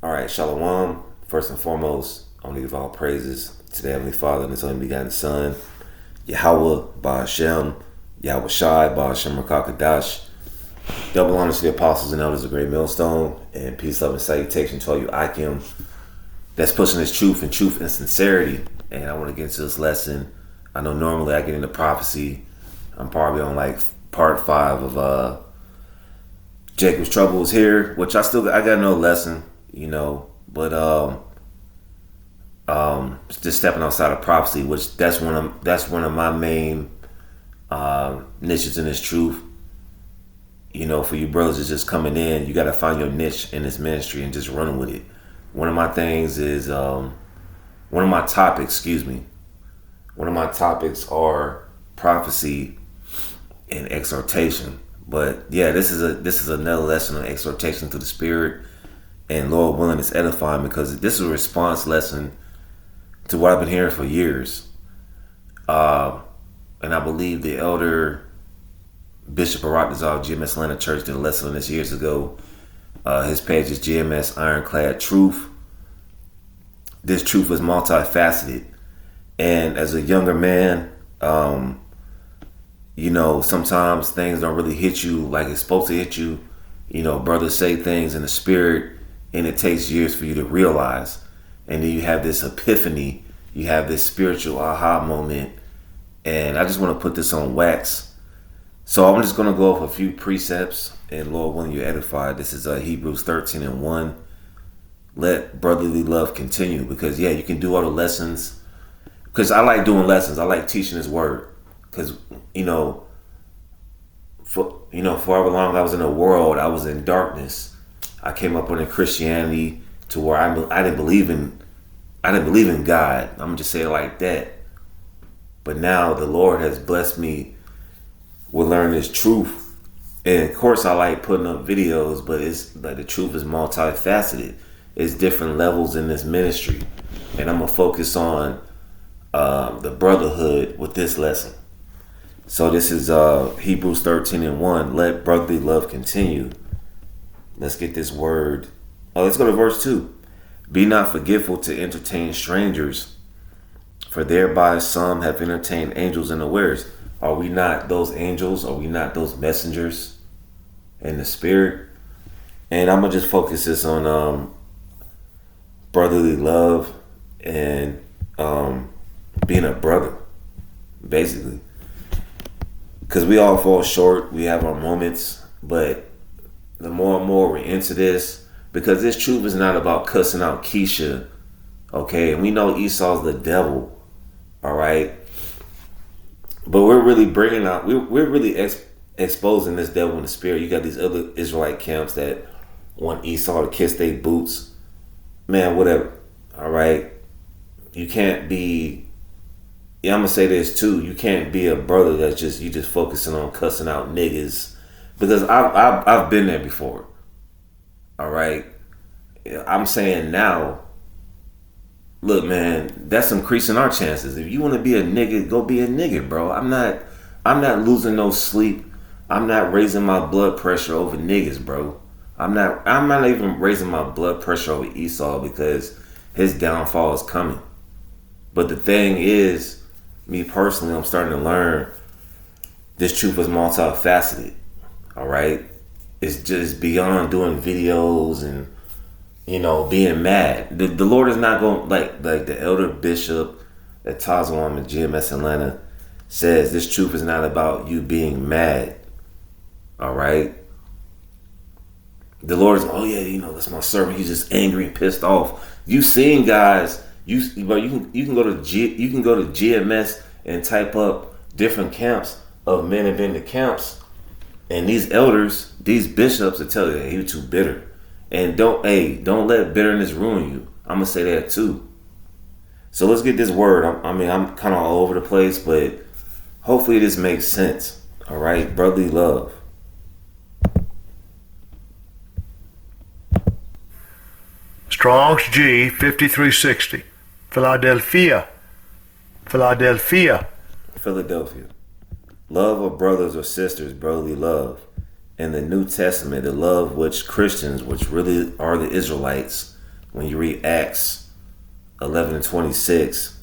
All right, Shalom. First and foremost, I want to give all praises to the Heavenly Father and His only begotten Son, Yahweh, Ba'Hashem, Yahweh Shai, Ba'Hashem Rakakadash. Double honors to the apostles and elders of Great Millstone, and peace, love, and salutation to all you Akim that's pushing this truth and sincerity. And I want to get into this lesson. I know normally I get into prophecy. I'm probably on like part 5 of Jacob's Trouble is Here, which I got no lesson, but just stepping outside of prophecy, which that's one of my main niches in this truth. For you brothers that's just coming in, you got to find your niche in this ministry and just run with it. One of my things is one of my topics are prophecy and exhortation. But yeah, this is another lesson on exhortation through the Spirit, and Lord willing, it's edifying because this is a response lesson to what I've been hearing for years. And I believe the elder Bishop Barak of GMS Atlanta Church did a lesson on this years ago. His page is GMS Ironclad Truth. This truth is multifaceted, and as a younger man, sometimes things don't really hit you like it's supposed to hit you. Brothers say things in the spirit, and it takes years for you to realize. And then you have this epiphany, you have this spiritual aha moment, and I just want to put this on wax. So I'm just going to go off a few precepts, and Lord willing, you're edified. This is Hebrews 13:1. Let brotherly love continue, because you can do all the lessons. Because I like doing lessons. I like teaching His word. Because for however long I was in the world, I was in darkness. I came up under Christianity to where I didn't believe in God. I'm just saying it like that. But now the Lord has blessed me with learning this truth. And of course I like putting up videos, but it's like the truth is multifaceted. It's different levels in this ministry. And I'm gonna focus on the brotherhood with this lesson. So this is Hebrews 13:1. Let brotherly love continue. Let's get this word. Let's go to verse 2. Be not forgetful to entertain strangers, for thereby some have entertained angels unawares. Are we not those angels? Are we not those messengers in the spirit? And I'm going to just focus this on brotherly love and being a brother, basically. Because we all fall short. We have our moments. But the more and more we're into this, because this truth is not about cussing out Keisha, okay? And we know Esau's the devil, all right? But we're really bringing out, we're really exposing this devil in the spirit. You got these other Israelite camps that want Esau to kiss their boots. Man, whatever, all right? You can't be, I'm going to say this too, you can't be a brother that's you just focusing on cussing out niggas. Because I've been there before. All right. I'm saying now, look, man, that's increasing our chances. If you want to be a nigga, go be a nigga, bro. I'm not losing no sleep. I'm not raising my blood pressure over niggas, bro. I'm not even raising my blood pressure over Esau because his downfall is coming. But the thing is, me personally, I'm starting to learn this truth is multifaceted. All right, it's just beyond doing videos and being mad. The Lord is not going like the elder bishop at Tazawam in GMS Atlanta says. This truth is not about you being mad. All right, the Lord is that's my servant. He's just angry and pissed off. You seen guys? You can go to GMS and type up different camps of men have been to camps. And these elders, these bishops will tell you, hey, you're too bitter. And don't let bitterness ruin you. I'm going to say that too. So let's get this word. I'm kind of all over the place, but hopefully this makes sense. All right, brotherly love. Strong's G 5360. Philadelphia. Love of brothers or sisters, brotherly love. In the New Testament, the love which Christians, which really are the Israelites, when you read Acts 11 and 26,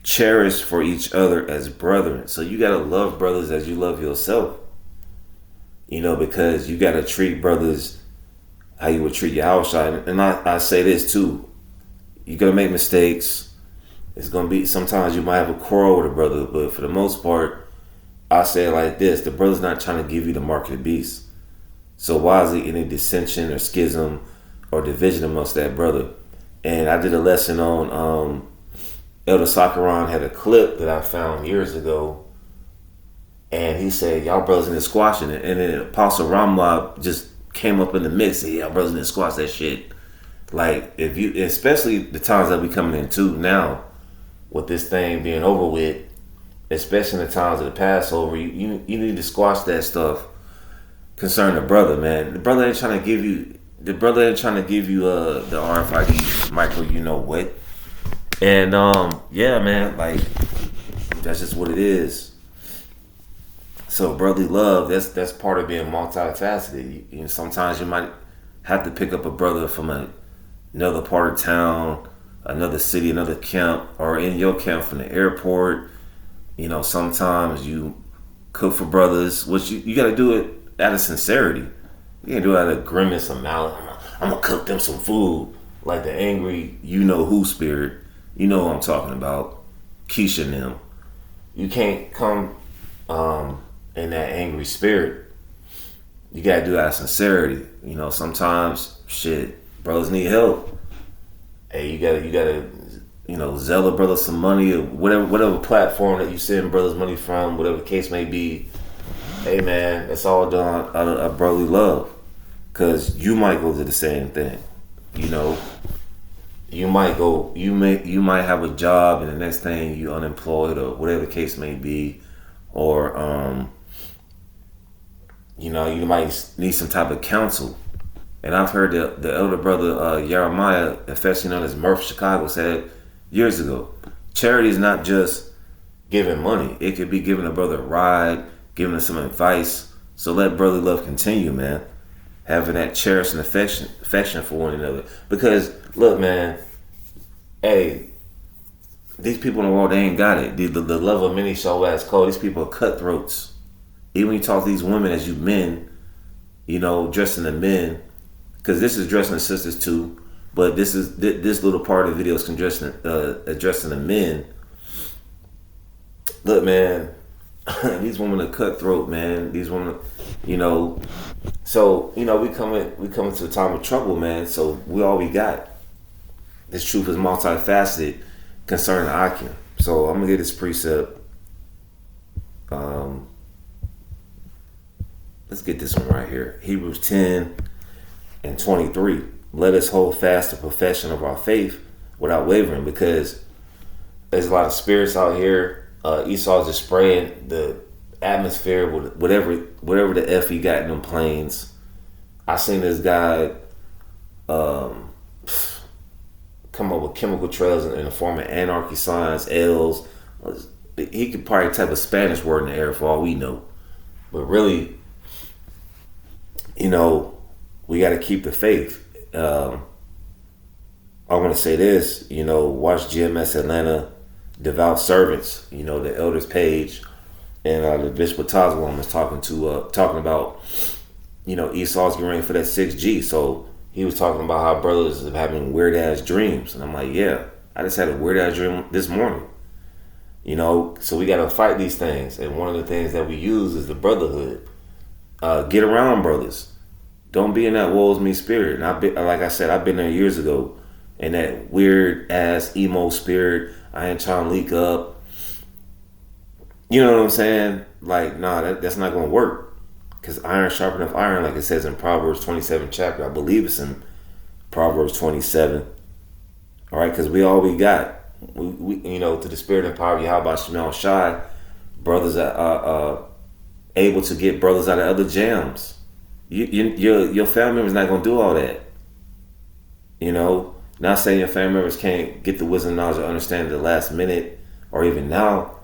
cherish for each other as brethren. So you gotta love brothers as you love yourself. Because you gotta treat brothers how you would treat your house child. And I say this too. You're gonna make mistakes. It's gonna be sometimes you might have a quarrel with a brother, but for the most part, I say it like this: the brother's not trying to give you the mark of the beast. So why is there any dissension or schism or division amongst that brother? And I did a lesson on Elder Sakaran had a clip that I found years ago, and he said, y'all brothers in there squashing it. And then Apostle Ramlab just came up in the mix and said, y'all brothers in there squash that shit. Like, if you, especially the times that we coming into now, with this thing being over with, especially in the times of the Passover, you need to squash that stuff concerning the brother, man. The brother ain't trying to give you the RFID micro, what. And yeah, man, like that's just what it is. So brotherly love, that's part of being multifaceted. Sometimes you might have to pick up a brother from another part of town, another city, another camp, or in your camp from the airport. Sometimes you cook for brothers, which you got to do it out of sincerity. You can't do it out of grimace or malice. I'm gonna cook them some food, like the angry who spirit. You know what I'm talking about, Keisha and them. You can't come in that angry spirit. You gotta do it out of sincerity. Sometimes brothers need help. Hey, you gotta Zelle a brother some money, or whatever platform that you send brothers money from, whatever the case may be. Hey man, it's all done out of brotherly love, cause you might go through the same thing. You might have a job, and the next thing you unemployed, or whatever the case may be, or you might need some type of counsel. And I've heard the elder brother Jeremiah, affectionately known as Murph Chicago, said years ago, charity is not just giving money. It could be giving a brother a ride, giving him some advice. So let brotherly love continue, man. Having that cherish and affection for one another. Because look, man, hey, these people in the world, they ain't got it. The love of many shall wax cold. These people are cutthroats. Even when you talk to these women as you men, dressing the men, because this is dressing the sisters too, but this little part of the video is addressing the men. Look, man, these women are cutthroat, man. These women, so we coming to a time of trouble, man. So we all we got. This truth is multifaceted concerning Akim. So I'm gonna get this precept. Let's get this one right here. Hebrews 10 and 23. Let us hold fast the profession of our faith without wavering, because there's a lot of spirits out here. Esau's just spraying the atmosphere with whatever the F he got in them planes. I seen this guy come up with chemical trails in the form of anarchy signs, L's. He could probably type a Spanish word in the air for all we know. But really, we got to keep the faith. I want to say this, watch GMS Atlanta, Devout Servants, the elders page, and the Bishop Tazwam was talking about, Esau's getting ready for that 6G. So he was talking about how brothers are having weird ass dreams, and I'm like, yeah, I just had a weird ass dream this morning. So we got to fight these things, and one of the things that we use is the brotherhood. Get around brothers. Don't be in that woe is me spirit. And like I said, I've been there years ago, in that weird ass emo spirit. I ain't trying to leak up. You know what I'm saying? Like, nah, that's not gonna work. Because iron sharpeneth iron, like it says in Proverbs 27 chapter. I believe it's in Proverbs 27. All right, because we all we got. We to the spirit and power of Yahweh Shemel Shai, brothers are able to get brothers out of other jams. Your family members not gonna do all that. Not saying your family members can't get the wisdom, knowledge, or understanding at the last minute or even now,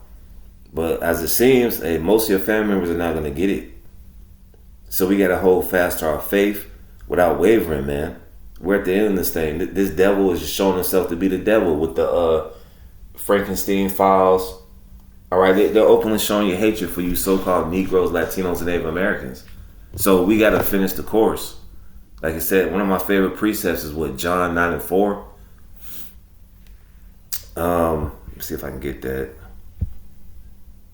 but as it seems, most of your family members are not gonna get it. So we gotta hold fast to our faith without wavering, man. We're at the end of this thing. This devil is just showing himself to be the devil with the Frankenstein files. All right, they're openly showing you hatred for you so-called Negroes, Latinos, and Native Americans. So we got to finish the course. Like I said, one of my favorite precepts is what, John 9 and 4. Let's see if I can get that.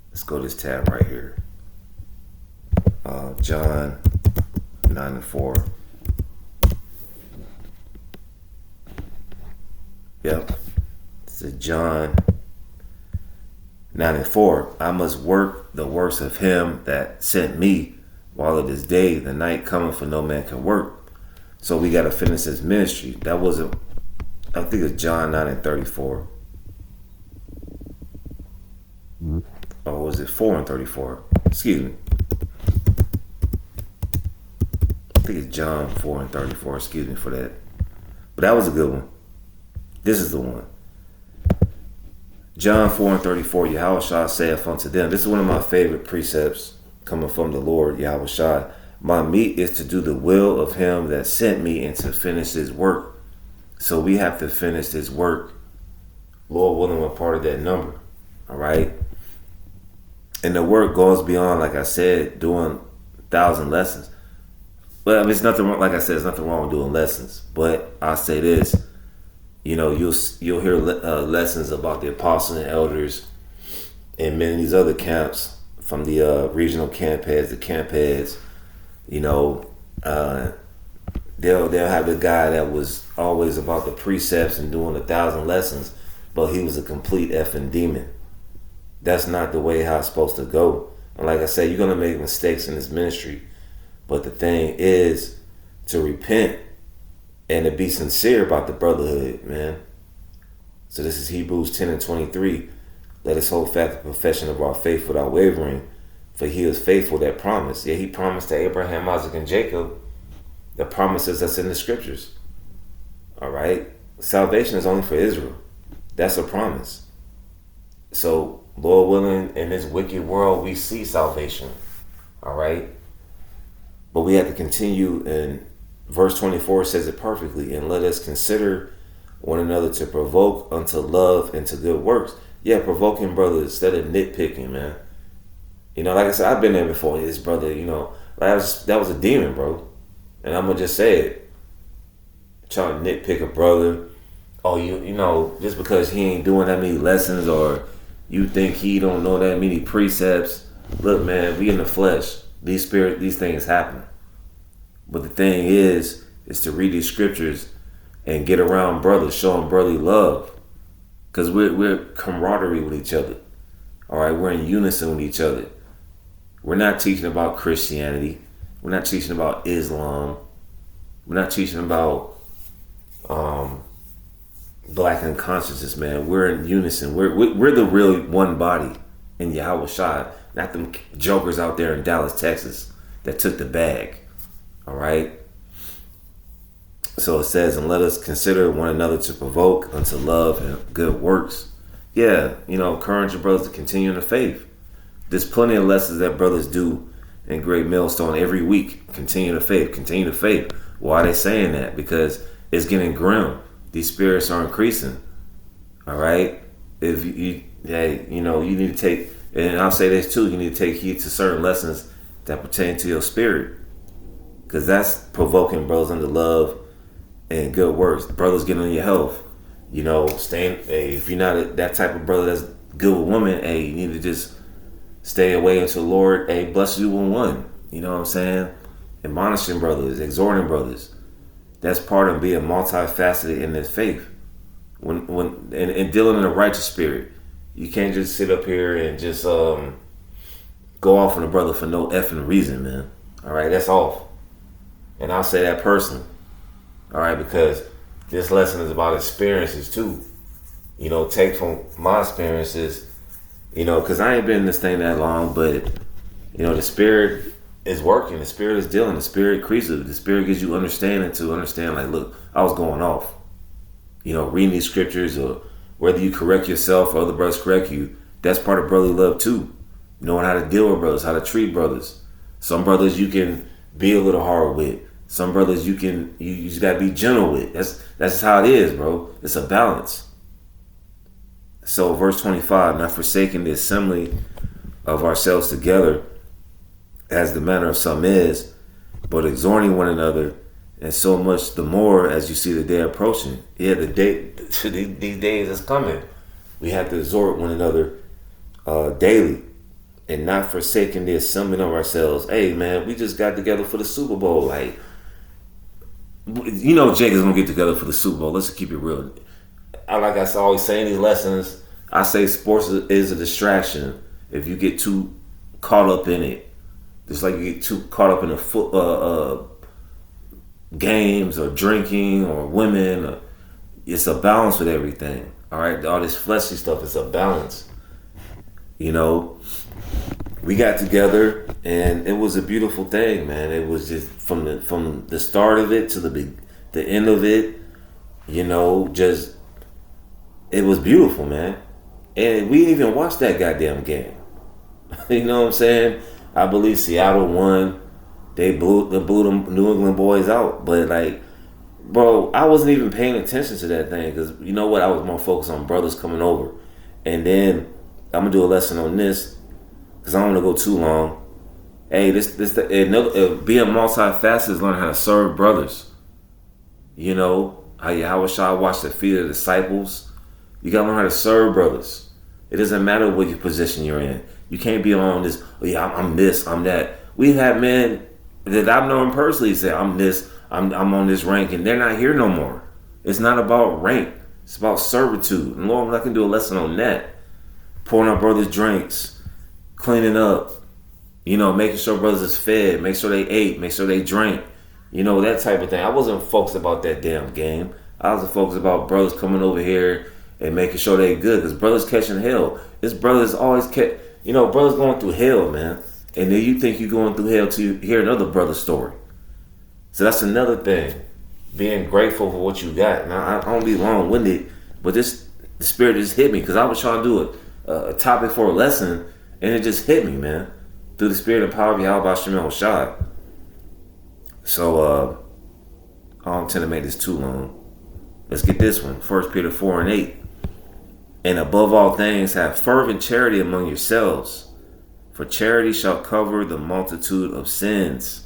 Let's go to this tab right here. John 9 and 4. Yep. It's a John 9 and 4. I must work the works of him that sent me while it is day. The night coming for no man can work. So we got to finish his ministry. That wasn't, I think it's John 9 and 34. Or was it 4 and 34? Excuse me. I think it's John 4 and 34. Excuse me for that. But that was a good one. This is the one. John 4 and 34, Yahushua saith unto them. This is one of my favorite precepts coming from the Lord, Yahushua. My meat is to do the will of him that sent me and to finish his work. So we have to finish this work. Lord willing, we're part of that number. All right? And the work goes beyond, like I said, doing 1,000 lessons. Well, I mean, it's nothing wrong. Like I said, there's nothing wrong with doing lessons. But I'll say this. You know, you'll hear lessons about the apostles and elders and many of these other camps, from the regional camp heads, the camp heads. You know, they'll have the guy that was always about the precepts and doing 1,000 lessons, but he was a complete effing demon. That's not the way how it's supposed to go. And like I said, you're gonna make mistakes in this ministry, but the thing is to repent and to be sincere about the brotherhood, man. So this is Hebrews 10 and 23. Let us hold fast the profession of our faith without wavering, for he is faithful that promised. Yeah, he promised to Abraham, Isaac, and Jacob the promises that's in the scriptures. All right? Salvation is only for Israel. That's a promise. So, Lord willing, in this wicked world, we see salvation. All right? But we have to continue, and verse 24 says it perfectly. And let us consider one another to provoke unto love and to good works. Yeah, provoking brothers instead of nitpicking, man. You know, like I said, I've been there before. This brother, you know, that was a demon, bro. And I'm gonna just say it. Trying to nitpick a brother. Oh, you know, just because he ain't doing that many lessons, or you think he don't know that many precepts. Look, man, we in the flesh. These things happen. But the thing is to read these scriptures and get around brothers, show them brotherly love. Because we're camaraderie with each other. All right, we're in unison with each other. We're not teaching about Christianity. We're not teaching about Islam. We're not teaching about black unconsciousness, man. We're in unison. We're the real one body in Yahweh Shai, not them jokers out there in Dallas, Texas that took the bag. All right. So it says, and let us consider one another to provoke unto love and good works. Yeah, you know, encourage your brothers to continue in the faith. There's plenty of lessons that brothers do in Great Millstone every week. Continue the faith, continue the faith. Why are they saying that? Because it's getting grim. These spirits are increasing. All right. If you need to take, and I'll say this too, you need to take heed to certain lessons that pertain to your spirit. Because that's provoking brothers unto love and good works. Brothers getting on your health. You know, if you're not that type of brother that's good with women, you need to just stay away until the Lord bless you with one. You know what I'm saying? Admonishing brothers, exhorting brothers. That's part of being multifaceted in this faith. And dealing in a righteous spirit. You can't just sit up here and just go off on a brother for no effing reason, man. All right, that's off. And I'll say that personally. All right, because this lesson is about experiences too. You know, take from my experiences, you know, because I ain't been in this thing that long, but, you know, the spirit is working. The spirit is dealing. The spirit increases. The spirit gives you understanding to understand, like, look, I was going off. You know, reading these scriptures, or whether you correct yourself or other brothers correct you, that's part of brotherly love too. Knowing how to deal with brothers, how to treat brothers. Some brothers you can be a little hard with. Some brothers you just gotta be gentle with. That's just how it is, bro. It's a balance. So verse 25, not forsaking the assembly of ourselves together, as the manner of some is, but exhorting one another, and so much the more as you see the day approaching. Yeah, the day, these days is coming. We have to exhort one another daily, and not forsaking the assembling of ourselves. Hey, man, we just got together for the Super Bowl. Like, you know, Jake is gonna get together for the Super Bowl. Let's just keep it real. Like I always say in these lessons, I say sports is a distraction. If you get too caught up in it, just like you get too caught up in the games or drinking or women, it's a balance with everything. All right, all this fleshy stuff is a balance. You know, we got together and it was a beautiful thing, man. It was just from the start of it to the end of it. You know, just it was beautiful, man. And we didn't even watch that goddamn game. You know what I'm saying? I believe Seattle won. They blew them New England boys out. But like, bro, I wasn't even paying attention to that thing because you know what? I was more focused on brothers coming over. And then I'm gonna do a lesson on this because I don't want to go too long. Hey, being multifaceted is learning how to serve brothers. You know how Yahweh watched the feet of the disciples. You gotta learn how to serve brothers. It doesn't matter what your position you're in. You can't be on this, oh yeah, I'm this, I'm that. We've had men that I've known personally say, I'm this, I'm on this rank, and they're not here no more. It's not about rank. It's about servitude. And Lord, I can do a lesson on that. Pouring our brothers' drinks, cleaning up, you know, making sure brothers is fed, make sure they ate, make sure they drank, you know, that type of thing. I wasn't focused about that damn game. I was focused about brothers coming over here and making sure they good, because brothers catching hell. This brothers always brothers going through hell, man. And then you think you're going through hell till you hear another brother's story. So that's another thing. Being grateful for what you got. Now, I don't be long-winded, but the spirit just hit me because I was trying to do a topic for a lesson, and it just hit me, man. Through the spirit and power of Yahweh Shemel Shai. So, I don't intend to make this too long. Let's get this one. 1 Peter 4:8. And above all things, have fervent charity among yourselves, for charity shall cover the multitude of sins.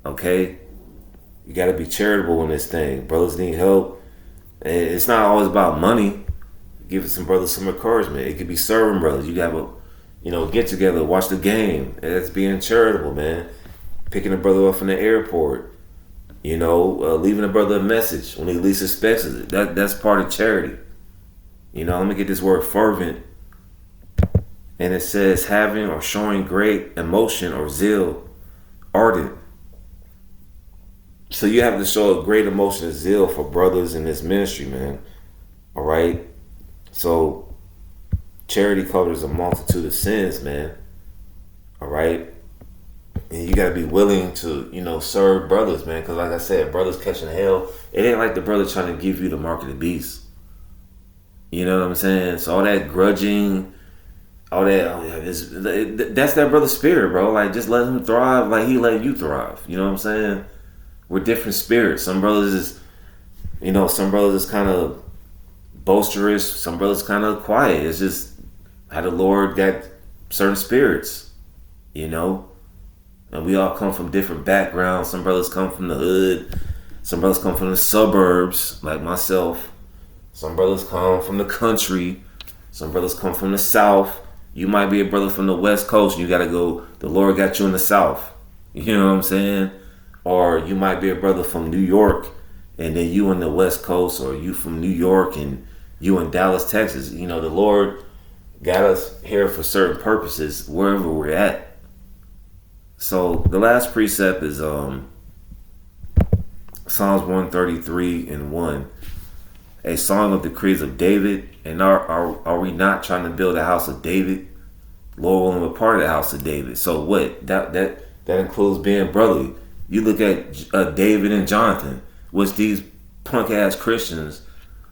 Okay? You got to be charitable in this thing. Brothers need help. And it's not always about money. Give some brothers some encouragement. It could be serving brothers. You got to, get together, watch the game. That's being charitable, man. Picking a brother up from the airport. Leaving a brother a message when he least expects it. That's part of charity. Let me get this word fervent. And it says having or showing great emotion or zeal, ardent. So you have to show a great emotion and zeal for brothers in this ministry, man. All right? So charity covers a multitude of sins, man. All right? And you got to be willing to, serve brothers, man. Because like I said, brothers catching hell. It ain't like the brother trying to give you the mark of the beast. You know what I'm saying? So all that grudging, all that, that's that brother's spirit, bro. Like, just let him thrive like he let you thrive. You know what I'm saying? We're different spirits. Some brothers is kind of boisterous. Some brothers kind of quiet. It's just how the Lord got certain spirits, And we all come from different backgrounds. Some brothers come from the hood. Some brothers come from the suburbs, like myself. Some brothers come from the country. Some brothers come from the south. You might be a brother from the west coast. And you got to go, the Lord got you in the south. You know what I'm saying? Or you might be a brother from New York. And then you in the west coast. Or you from New York and you in Dallas, Texas. The Lord got us here for certain purposes wherever we're at. So the last precept is Psalms 133:1. A song of decrees of David. And are we not trying to build a house of David? Lord willing, we're part of the house of David. So what? That includes being brotherly. You look at David and Jonathan, which these punk ass Christians,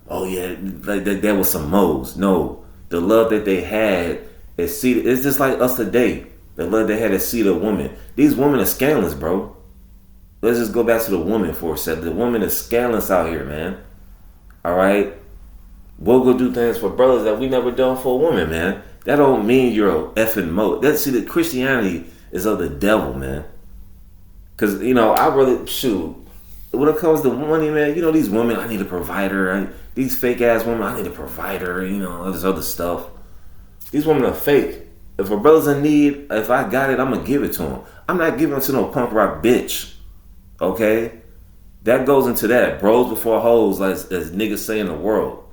oh yeah, like that was some moles. No, the love that they had is seated. It's just like us today. The love they had is seated women. These women are scandalous, bro. let's just go back to the woman for a second. The woman is scandalous out here, man. All right, we'll go do things for brothers that we never done for a woman, man. That don't mean you're a effing mo. That see, the Christianity is of the devil, man. Cause I really shoot. When it comes to money, man, these women, I need a provider. These fake ass women, I need a provider. All this other stuff. These women are fake. If a brother's in need, if I got it, I'm gonna give it to him. I'm not giving it to no punk rock bitch. Okay, that goes into that bros before hoes, as niggas say in the world.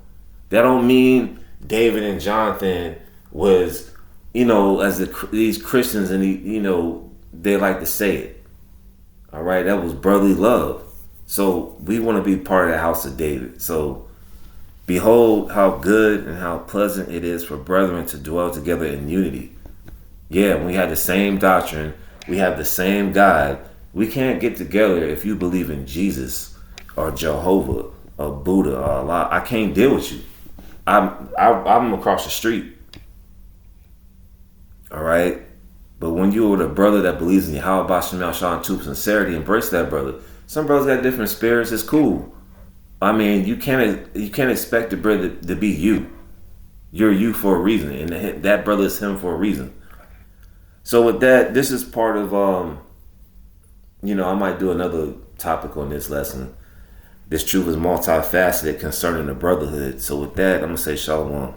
That don't mean David and Jonathan was, as these Christians and they like to say it. All right, that was brotherly love. So we want to be part of the house of David. So behold how good and how pleasant it is for brethren to dwell together in unity. Yeah, we have the same doctrine, we have the same God. We can't get together if you believe in Jesus or Jehovah or Buddha or Allah. I can't deal with you. I'm across the street. All right. But when you're with a brother that believes in Yahweh Shemel Shah and true sincerity, embrace that brother. Some brothers got different spirits. It's cool. I mean, you can't expect the brother to be you. You're you for a reason, and that brother is him for a reason. So with that, this is part of I might do another topic on this lesson. This truth is multifaceted concerning the brotherhood. So with that, I'm gonna say shalom.